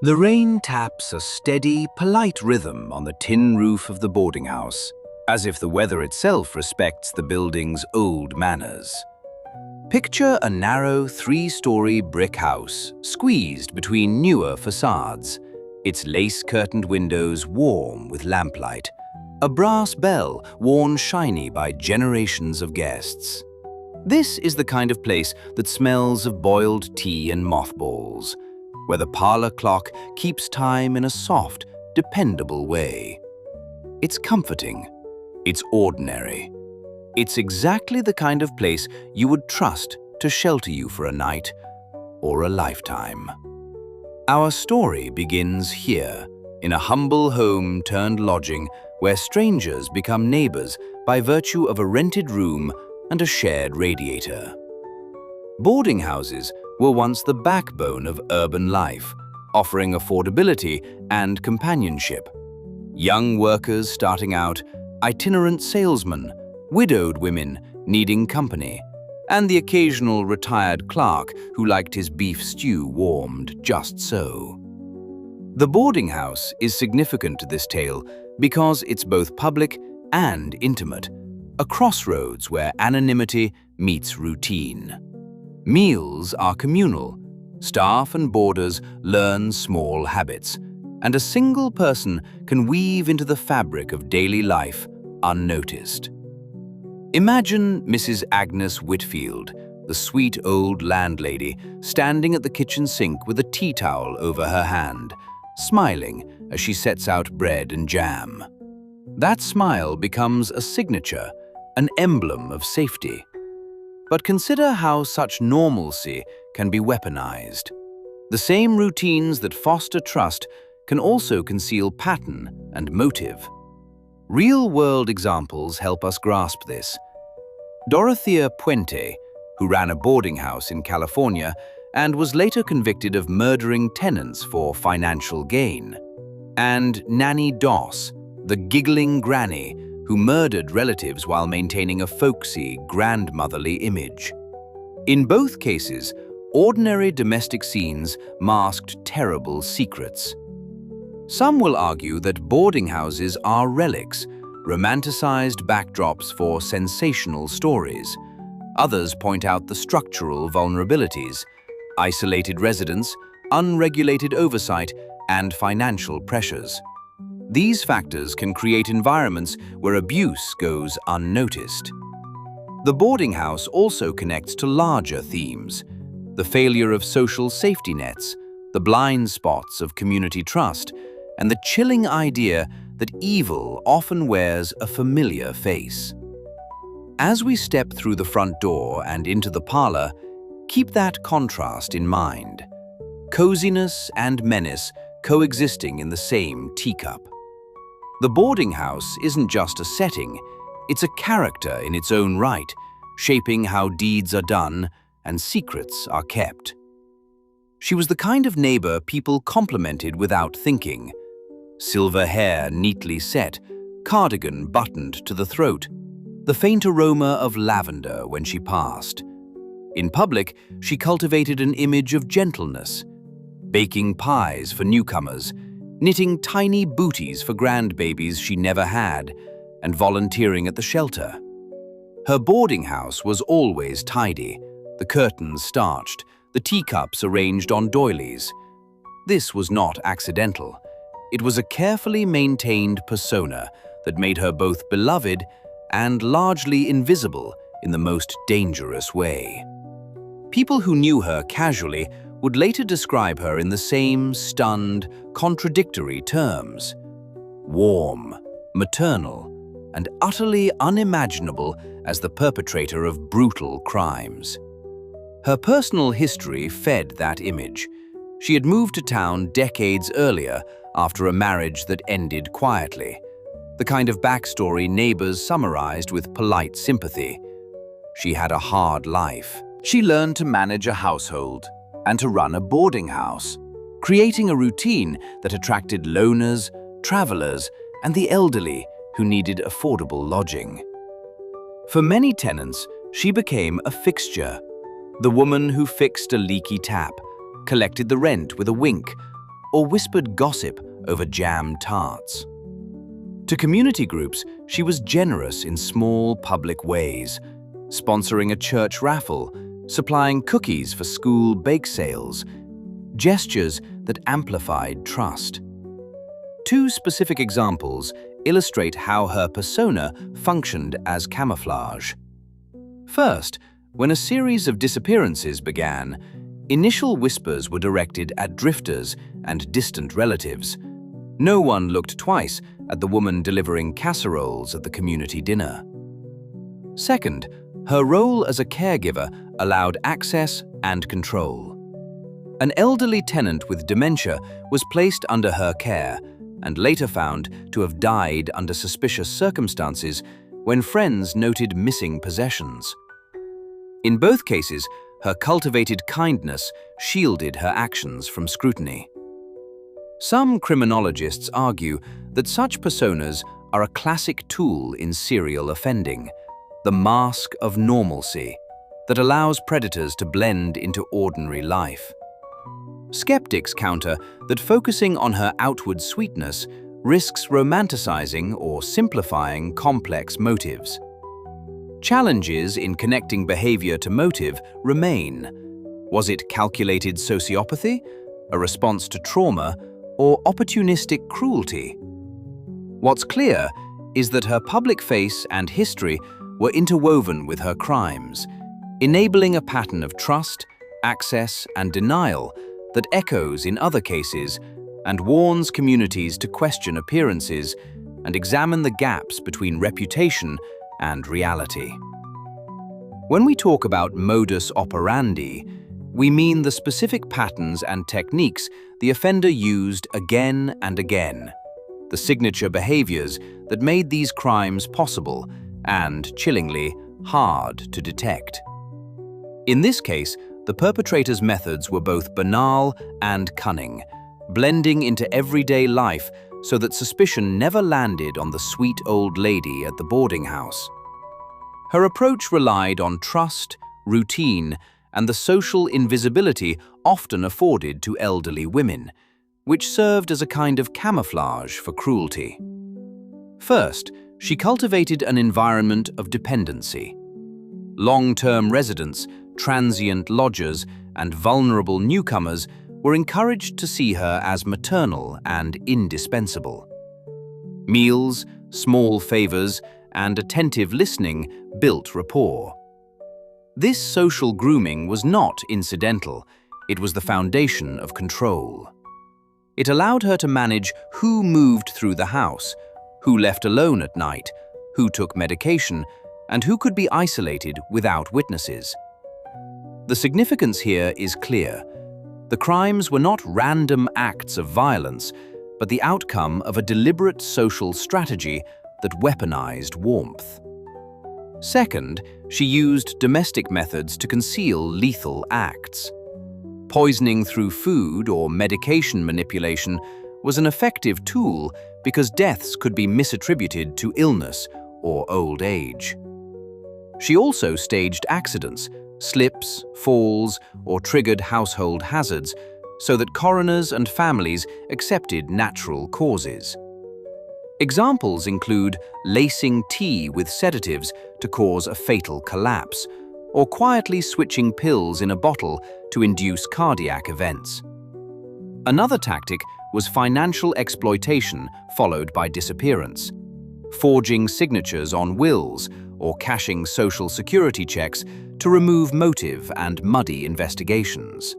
The rain taps a steady, polite rhythm on the tin roof of the boarding house, as if the weather itself respects the building's old manners. Picture a narrow three-story brick house squeezed between newer facades, its lace-curtained windows warm with lamplight, a brass bell worn shiny by generations of guests. This is the kind of place that smells of boiled tea and mothballs, where the parlor clock keeps time in a soft, dependable way. It's comforting. It's ordinary. It's exactly the kind of place you would trust to shelter you for a night or a lifetime. Our story begins here, in a humble home turned lodging where strangers become neighbors by virtue of a rented room and a shared radiator. Boarding houses were once the backbone of urban life, offering affordability and companionship. Young workers starting out, itinerant salesmen, widowed women needing company, and the occasional retired clerk who liked his beef stew warmed just so. The boarding house is significant to this tale because it's both public and intimate, a crossroads where anonymity meets routine. Meals are communal. Staff and boarders learn small habits, and a single person can weave into the fabric of daily life unnoticed. Imagine Mrs. Agnes Whitfield, the sweet old landlady, standing at the kitchen sink with a tea towel over her hand, smiling as she sets out bread and jam. That smile becomes a signature, an emblem of safety. But consider how such normalcy can be weaponized. The same routines that foster trust can also conceal pattern and motive. Real-world examples help us grasp this. Dorothea Puente, who ran a boarding house in California and was later convicted of murdering tenants for financial gain, and Nanny Doss, the giggling granny who murdered relatives while maintaining a folksy, grandmotherly image. In both cases, ordinary domestic scenes masked terrible secrets. Some will argue that boarding houses are relics, romanticized backdrops for sensational stories. Others point out the structural vulnerabilities: isolated residence, unregulated oversight, and financial pressures. These factors can create environments where abuse goes unnoticed. The boarding house also connects to larger themes: the failure of social safety nets, the blind spots of community trust, and the chilling idea that evil often wears a familiar face. As we step through the front door and into the parlor, keep that contrast in mind: coziness and menace coexisting in the same teacup. The boarding house isn't just a setting, it's a character in its own right, shaping how deeds are done and secrets are kept. She was the kind of neighbor people complimented without thinking. Silver hair neatly set, cardigan buttoned to the throat, the faint aroma of lavender when she passed. In public, she cultivated an image of gentleness, baking pies for newcomers, knitting tiny booties for grandbabies she never had, and volunteering at the shelter. Her boarding house was always tidy, the curtains starched, the teacups arranged on doilies. This was not accidental. It was a carefully maintained persona that made her both beloved and largely invisible in the most dangerous way. People who knew her casually would later describe her in the same stunned, contradictory terms: warm, maternal, and utterly unimaginable as the perpetrator of brutal crimes. Her personal history fed that image. She had moved to town decades earlier after a marriage that ended quietly, the kind of backstory neighbors summarized with polite sympathy. She had a hard life. She learned to manage a household and to run a boarding house, creating a routine that attracted loners, travelers, and the elderly who needed affordable lodging. For many tenants, she became a fixture, the woman who fixed a leaky tap, collected the rent with a wink, or whispered gossip over jam tarts. To community groups, she was generous in small public ways, sponsoring a church raffle, supplying cookies for school bake sales, gestures that amplified trust. Two specific examples illustrate how her persona functioned as camouflage. First, when a series of disappearances began, initial whispers were directed at drifters and distant relatives. No one looked twice at the woman delivering casseroles at the community dinner. Second, her role as a caregiver allowed access and control. An elderly tenant with dementia was placed under her care and later found to have died under suspicious circumstances when friends noted missing possessions. In both cases, her cultivated kindness shielded her actions from scrutiny. Some criminologists argue that such personas are a classic tool in serial offending, the mask of normalcy that allows predators to blend into ordinary life. Skeptics counter that focusing on her outward sweetness risks romanticizing or simplifying complex motives. Challenges in connecting behavior to motive remain. Was it calculated sociopathy, a response to trauma, or opportunistic cruelty? What's clear is that her public face and history were interwoven with her crimes, enabling a pattern of trust, access, and denial that echoes in other cases and warns communities to question appearances and examine the gaps between reputation and reality. When we talk about modus operandi, we mean the specific patterns and techniques the offender used again and again, the signature behaviors that made these crimes possible and, chillingly, hard to detect. In this case, the perpetrator's methods were both banal and cunning, blending into everyday life so that suspicion never landed on the sweet old lady at the boarding house. Her approach relied on trust, routine, and the social invisibility often afforded to elderly women, which served as a kind of camouflage for cruelty. First, she cultivated an environment of dependency. Long-term residents, transient lodgers, and vulnerable newcomers were encouraged to see her as maternal and indispensable. Meals, small favors, and attentive listening built rapport. This social grooming was not incidental, it was the foundation of control. It allowed her to manage who moved through the house, who left alone at night, who took medication, and who could be isolated without witnesses. The significance here is clear. The crimes were not random acts of violence, but the outcome of a deliberate social strategy that weaponized warmth. Second, she used domestic methods to conceal lethal acts. Poisoning through food or medication manipulation was an effective tool because deaths could be misattributed to illness or old age. She also staged accidents, slips, falls, or triggered household hazards so that coroners and families accepted natural causes. Examples include lacing tea with sedatives to cause a fatal collapse, or quietly switching pills in a bottle to induce cardiac events. Another tactic was financial exploitation followed by disappearance, forging signatures on wills or cashing social security checks to remove motive and muddy investigations.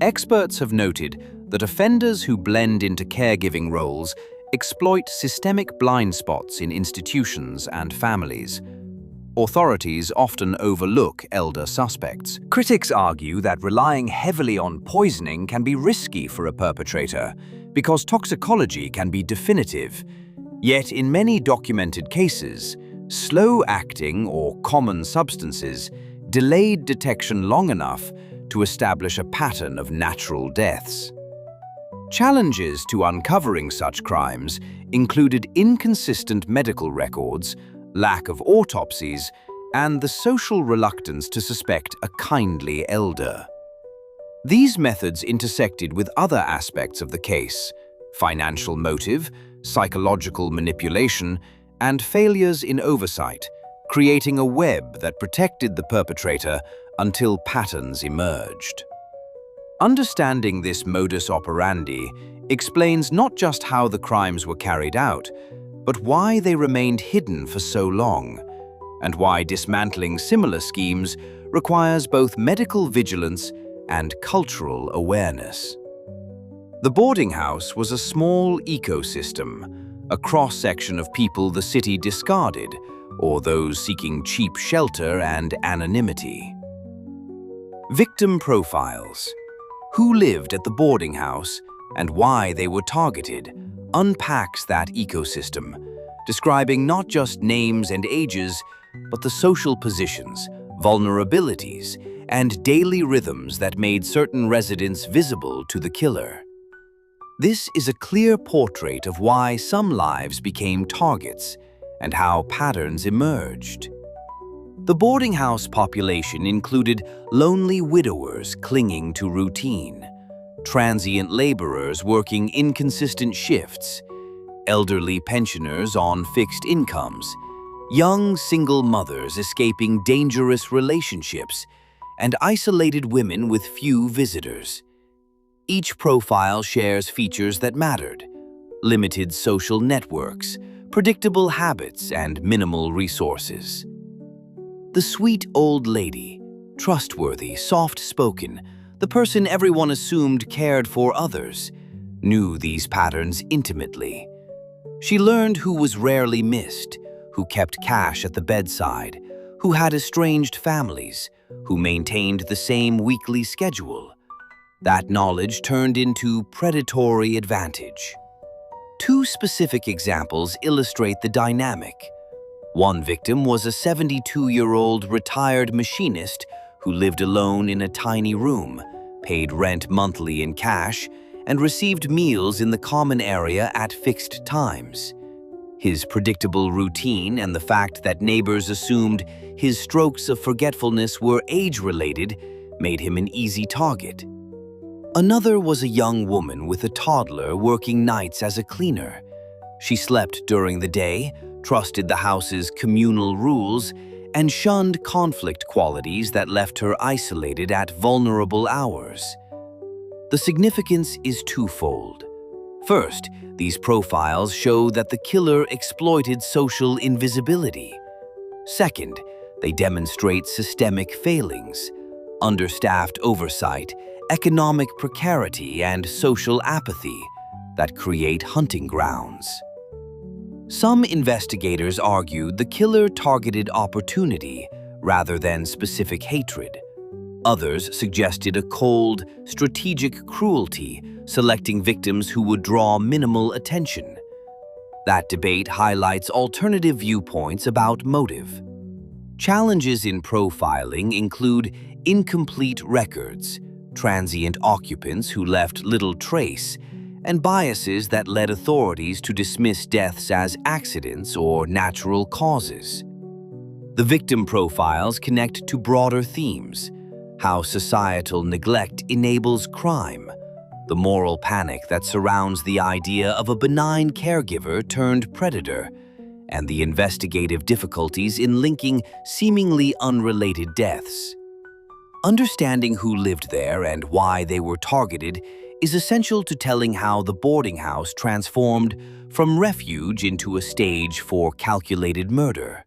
Experts have noted that offenders who blend into caregiving roles exploit systemic blind spots in institutions and families. Authorities often overlook elder suspects. Critics argue that relying heavily on poisoning can be risky for a perpetrator because toxicology can be definitive. Yet in many documented cases, slow-acting or common substances delayed detection long enough to establish a pattern of natural deaths. Challenges to uncovering such crimes included inconsistent medical records, lack of autopsies, and the social reluctance to suspect a kindly elder. These methods intersected with other aspects of the case: financial motive, psychological manipulation, and failures in oversight, creating a web that protected the perpetrator until patterns emerged. Understanding this modus operandi explains not just how the crimes were carried out, but why they remained hidden for so long, and why dismantling similar schemes requires both medical vigilance and cultural awareness. The boarding house was a small ecosystem, a cross-section of people the city discarded, or those seeking cheap shelter and anonymity. Victim profiles. Who lived at the boarding house and why they were targeted unpacks that ecosystem, describing not just names and ages, but the social positions, vulnerabilities, and daily rhythms that made certain residents visible to the killer. This is a clear portrait of why some lives became targets and how patterns emerged. The boarding house population included lonely widowers clinging to routine, transient laborers working inconsistent shifts, elderly pensioners on fixed incomes, young single mothers escaping dangerous relationships, and isolated women with few visitors. Each profile shares features that mattered: limited social networks, predictable habits, and minimal resources. The sweet old lady, trustworthy, soft-spoken, the person everyone assumed cared for others, knew these patterns intimately. She learned who was rarely missed, who kept cash at the bedside, who had estranged families, who maintained the same weekly schedule. That knowledge turned into predatory advantage. Two specific examples illustrate the dynamic. One victim was a 72-year-old retired machinist who lived alone in a tiny room, paid rent monthly in cash, and received meals in the common area at fixed times. His predictable routine and the fact that neighbors assumed his strokes of forgetfulness were age-related made him an easy target. Another was a young woman with a toddler working nights as a cleaner. She slept during the day, trusted the house's communal rules, and shunned conflict qualities that left her isolated at vulnerable hours. The significance is twofold. First, these profiles show that the killer exploited social invisibility. Second, they demonstrate systemic failings: understaffed oversight, economic precarity, and social apathy that create hunting grounds. Some investigators argued the killer targeted opportunity rather than specific hatred. Others suggested a cold, strategic cruelty, selecting victims who would draw minimal attention. That debate highlights alternative viewpoints about motive. Challenges in profiling include incomplete records, transient occupants who left little trace, and biases that led authorities to dismiss deaths as accidents or natural causes. The victim profiles connect to broader themes: how societal neglect enables crime, the moral panic that surrounds the idea of a benign caregiver turned predator, and the investigative difficulties in linking seemingly unrelated deaths. Understanding who lived there and why they were targeted is essential to telling how the boarding house transformed from refuge into a stage for calculated murder.